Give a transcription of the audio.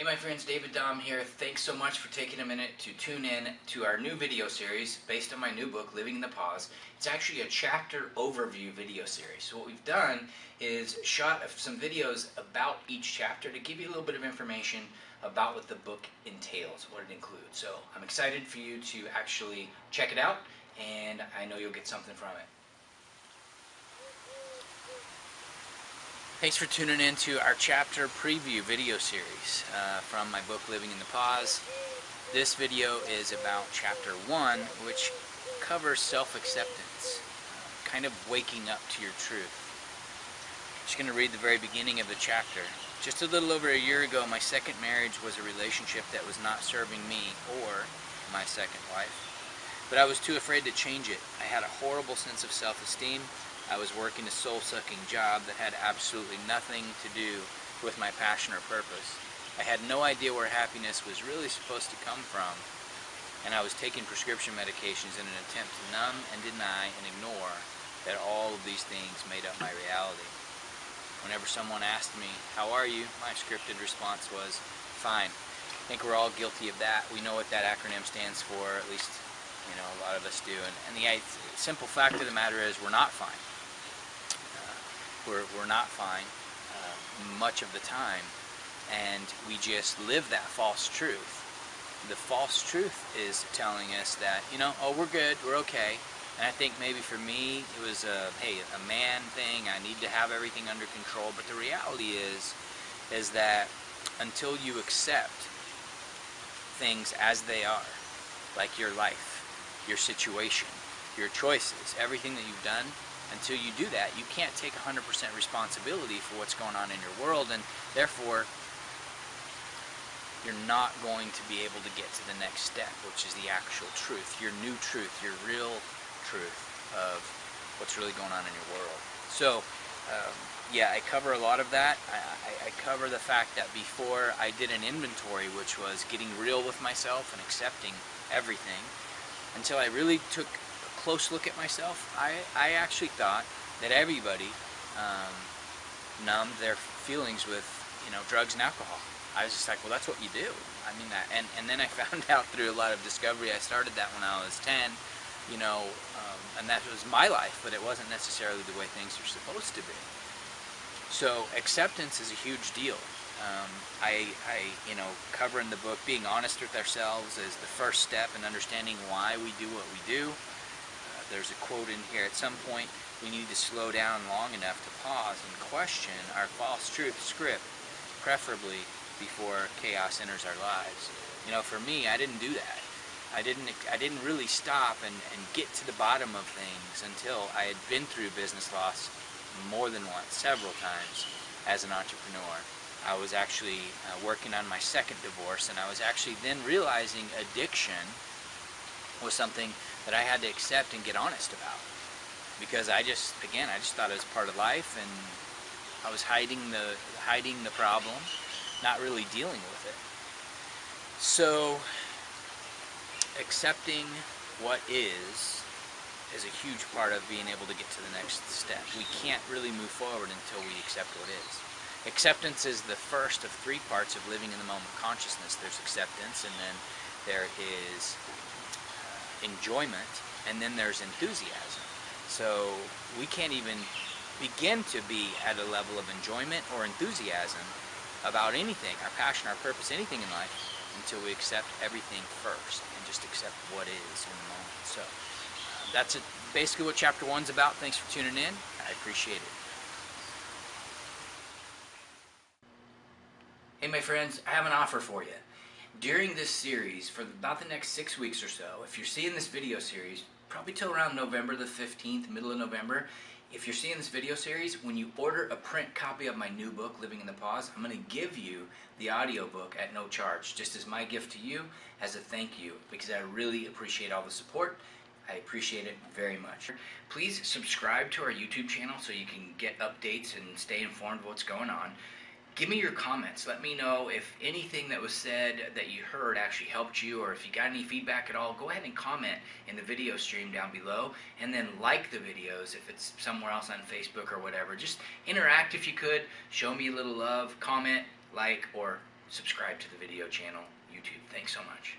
Hey my friends, David Dom here. Thanks so much for taking a minute to tune in to our new video series based on my new book, Living in the Pause. It's actually a chapter overview video series. So what we've done is shot some videos about each chapter to give you a little bit of information about what the book entails, what it includes. So I'm excited for you to actually check it out, and I know you'll get something from it. Thanks for tuning in to our chapter preview video series from my book Living in the Pause. This video is about chapter 1, which covers self-acceptance, kind of waking up to your truth. I'm just going to read the very beginning of the chapter. Just a little over a year ago, my second marriage was a relationship that was not serving me or my second wife, but I was too afraid to change it. I had a horrible sense of self-esteem. I was working a soul-sucking job that had absolutely nothing to do with my passion or purpose. I had no idea where happiness was really supposed to come from, and I was taking prescription medications in an attempt to numb and deny and ignore that all of these things made up my reality. Whenever someone asked me, "How are you?" my scripted response was, "Fine." I think we're all guilty of that. We know what that acronym stands for, at least a lot of us do. And the simple fact of the matter is we're not fine. We're not fine much of the time, and we just live that false truth. The false truth is telling us that, oh, we're good, we're okay. And I think maybe for me it was a man thing. I need to have everything under control. But the reality is that until you accept things as they are, like your life, your situation, your choices, everything that you've done, until you do that, you can't take 100% responsibility for what's going on in your world, and therefore you're not going to be able to get to the next step, which is the actual truth, your new truth, your real truth of what's really going on in your world. So yeah, I cover a lot of that. I cover the fact that before I did an inventory, which was getting real with myself and accepting everything, until I really took close look at myself, I actually thought that everybody numbed their feelings with drugs and alcohol. I was just like, well, that's what you do. I mean that, and then I found out through a lot of discovery. I started that when I was 10, and that was my life, but it wasn't necessarily the way things are supposed to be. So acceptance is a huge deal. I cover in the book being honest with ourselves is the first step in understanding why we do what we do. There's a quote in here: at some point we need to slow down long enough to pause and question our false truth script, preferably before chaos enters our lives. For me, I didn't do that. I didn't really stop and get to the bottom of things until I had been through business loss more than once, several times, as an entrepreneur. I was actually working on my second divorce, and I was actually then realizing addiction was something that I had to accept and get honest about, because I just thought it was part of life, and I was hiding the problem, not really dealing with it. So accepting what is a huge part of being able to get to the next step. We can't really move forward until we accept what is. Acceptance is the first of 3 parts of living in the moment consciousness. There's acceptance, and then there is enjoyment, and then there's enthusiasm. So we can't even begin to be at a level of enjoyment or enthusiasm about anything, our passion, our purpose, anything in life, until we accept everything first and just accept what is in the moment. So that's basically what chapter 1's about. Thanks for tuning in. I appreciate it. Hey my friends, I have an offer for you. During this series, for about the next 6 weeks or so, if you're seeing this video series, probably till around November the 15th, middle of November, if you're seeing this video series, when you order a print copy of my new book, Living in the Pause, I'm going to give you the audiobook at no charge, just as my gift to you, as a thank you, because I really appreciate all the support. I appreciate it very much. Please subscribe to our YouTube channel so you can get updates and stay informed of what's going on. Give me your comments. Let me know if anything that was said that you heard actually helped you, or if you got any feedback at all. Go ahead and comment in the video stream down below, and then like the videos if it's somewhere else on Facebook or whatever. Just interact if you could. Show me a little love, comment, like, or subscribe to the video channel, YouTube. Thanks so much.